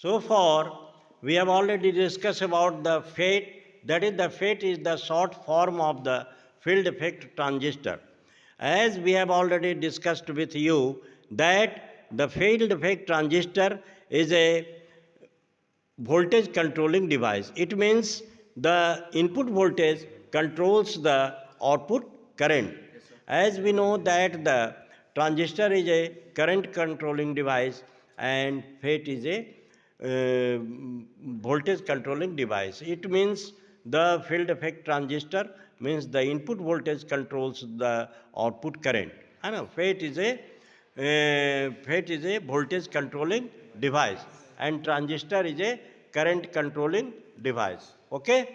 So far, we have already discussed about the FET. That is, the FET is the short form of the field effect transistor. As we have already discussed with you, that the field effect transistor is a voltage controlling device. It means the input voltage controls the output current. As we know that the transistor is a current controlling device and FET is a voltage controlling device. It means the field effect transistor means the input voltage controls the output current. I know FET is a voltage controlling device and transistor is a current controlling device. Okay.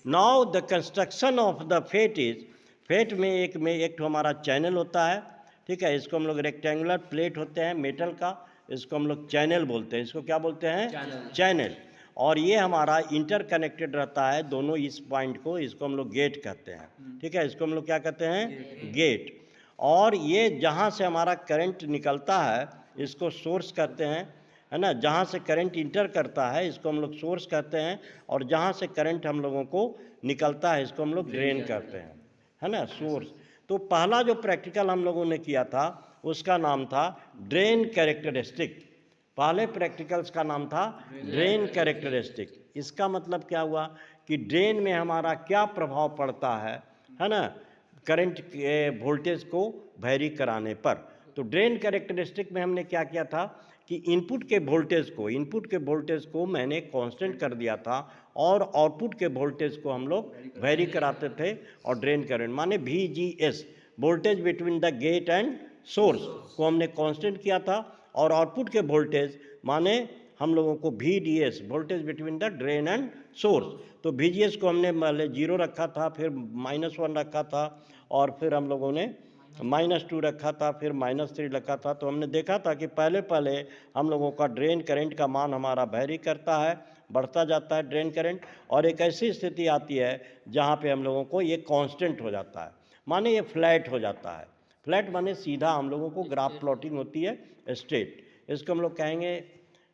Now the construction of the FET is, FET में एक तो हमारा channel होता है, ठीक है, इसको हम लोग रेक्टेंगुलर प्लेट होते हैं मेटल का, इसको हम लोग चैनल बोलते हैं. इसको क्या बोलते हैं? चैनल. और ये हमारा इंटर कनेक्टेड रहता है दोनों इस पॉइंट को, इसको हम लोग गेट कहते हैं. ठीक है, इसको हम लोग क्या कहते हैं? गेट. और ये जहाँ से हमारा करंट निकलता है इसको सोर्स कहते हैं, है ना. जहाँ से करंट इंटर करता है इसको हम लोग सोर्स कहते हैं, और जहाँ से करंट हम लोगों को निकलता है इसको हम लोग ड्रेन कहते हैं, है ना, सोर्स. तो पहला जो प्रैक्टिकल हम लोगों ने किया था उसका नाम था ड्रेन कैरेक्टरिस्टिक. पहले प्रैक्टिकल्स का नाम था ड्रेन कैरेक्टरिस्टिक. इसका मतलब क्या हुआ कि ड्रेन में हमारा क्या प्रभाव पड़ता है ना, करंट के वोल्टेज को वैरी कराने पर. तो ड्रेन कैरेक्टरिस्टिक में हमने क्या किया था कि इनपुट के वोल्टेज को मैंने कांस्टेंट कर दिया था और आउटपुट के वोल्टेज को हम लोग वैरी कराते थे. और ड्रेन करंट माने VGS, voltage between the gate and source, को हमने कांस्टेंट किया था. और आउटपुट के वोल्टेज माने हम लोगों को VDS, voltage between the drain and source. तो VGS को हमने पहले 0 रखा था, फिर -1 रखा था, और फिर हम लोगों ने -2 रखा था, फिर -3 रखा था. तो हमने देखा था कि पहले हम लोगों का ड्रेन करंट का मान हमारा वैरी करता है, बढ़ता जाता है ड्रेन करंट. और एक ऐसी स्थिति आती है जहाँ पे हम लोगों को ये कांस्टेंट हो जाता है, माने ये फ्लैट हो जाता है. फ्लैट माने सीधा हम लोगों को ग्राफ प्लॉटिंग होती है स्ट्रेट. इसको हम लोग कहेंगे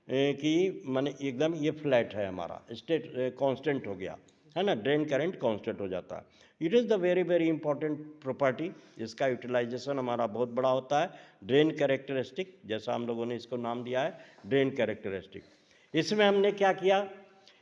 कि माने एकदम ये फ्लैट है हमारा, स्टेट कांस्टेंट हो गया, है ना, ड्रेन करंट कांस्टेंट हो जाता है. It is the very important property. इसका यूटिलाइजेशन हमारा बहुत बड़ा होता है. ड्रेन कैरेक्टरिस्टिक, जैसा हम लोगों ने इसको नाम दिया है ड्रेन कैरेक्टरिस्टिक. इसमें हमने क्या किया,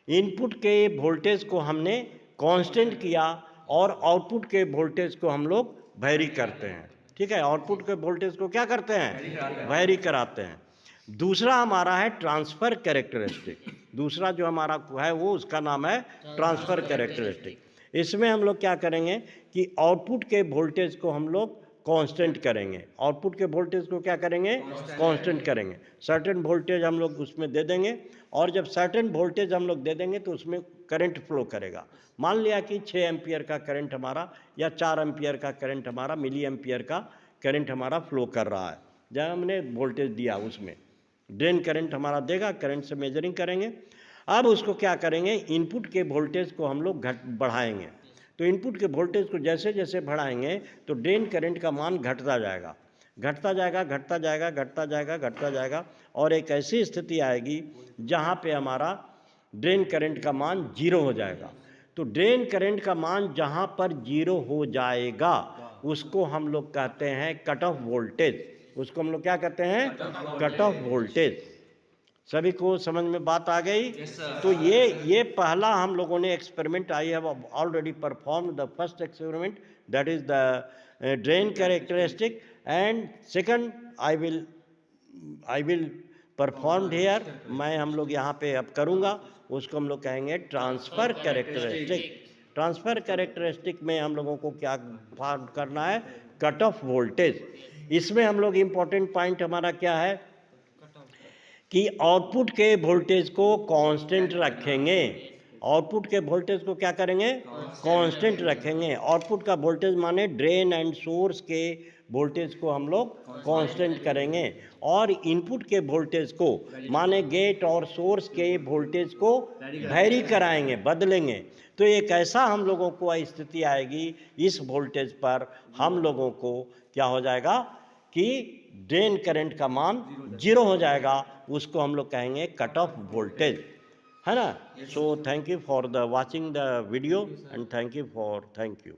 इनपुट के वोल्टेज को हमने कांस्टेंट किया और आउटपुट के वोल्टेज को हम लोग वैरी करते हैं. ठीक है, आउटपुट के वोल्टेज को क्या करते हैं? वैरी कराते हैं. दूसरा हमारा है ट्रांसफ़र कैरेक्टरिस्टिक. दूसरा जो हमारा है वो उसका नाम है ट्रांसफ़र कैरेक्टरिस्टिक. इसमें हम लोग क्या करेंगे कि आउटपुट के वोल्टेज को हम लोग कांस्टेंट करेंगे. आउटपुट के वोल्टेज को क्या करेंगे? कांस्टेंट करेंगे. सर्टेन वोल्टेज हम लोग उसमें दे देंगे, और जब सर्टेन वोल्टेज हम लोग दे देंगे तो उसमें करंट फ्लो करेगा. मान लिया कि 6 एम्पियर का करंट हमारा या 4 एम्पियर का करंट हमारा, मिली एम्पियर का करंट हमारा फ्लो कर रहा है. जब हमने वोल्टेज दिया उसमें ड्रेन करंट हमारा देगा, करंट से मेजरिंग करेंगे. अब उसको क्या करेंगे, इनपुट के वोल्टेज को हम लोग बढ़ाएंगे. तो इनपुट के वोल्टेज को जैसे जैसे बढ़ाएंगे तो ड्रेन करंट का मान घटता जाएगा, घटता जाएगा, घटता जाएगा, घटता जाएगा, घटता जाएगा. और एक ऐसी स्थिति आएगी जहाँ पे हमारा ड्रेन करंट का मान 0 हो जाएगा. तो ड्रेन करंट का मान जहाँ पर 0 हो जाएगा उसको हम लोग कहते हैं कट ऑफ वोल्टेज. उसको हम लोग क्या कहते हैं? Cut off voltage. सभी को समझ में बात आ गई? तो ये पहला हम लोगों ने experiment, I have already perform the first experiment, that is the drain characteristic. And second I will perform here, मैं हम लोग यहाँ पे अब करूँगा, उसको हम लोग कहेंगे ट्रांसफ़र कैरेक्टरिस्टिक. ट्रांसफ़र कैरेक्टरिस्टिक में हम लोगों को क्या फार्म करना है? Cut off voltage. इसमें हम लोग इम्पोर्टेंट पॉइंट हमारा क्या है कि आउटपुट के वोल्टेज को कांस्टेंट रखेंगे. आउटपुट के वोल्टेज को क्या करेंगे? कांस्टेंट रखेंगे. आउटपुट का वोल्टेज माने ड्रेन एंड सोर्स के वोल्टेज को हम लोग कांस्टेंट करेंगे, और इनपुट के वोल्टेज को माने गेट और सोर्स के वोल्टेज को वैरी कराएंगे, बदलेंगे. तो एक ऐसा हम लोगों को स्थिति आएगी इस वोल्टेज पर हम लोगों को क्या हो जाएगा कि ड्रेन करंट का मान 0 हो जाएगा, उसको हम लोग कहेंगे कट ऑफ वोल्टेज, है ना। So thank you for the watching the video and thank you.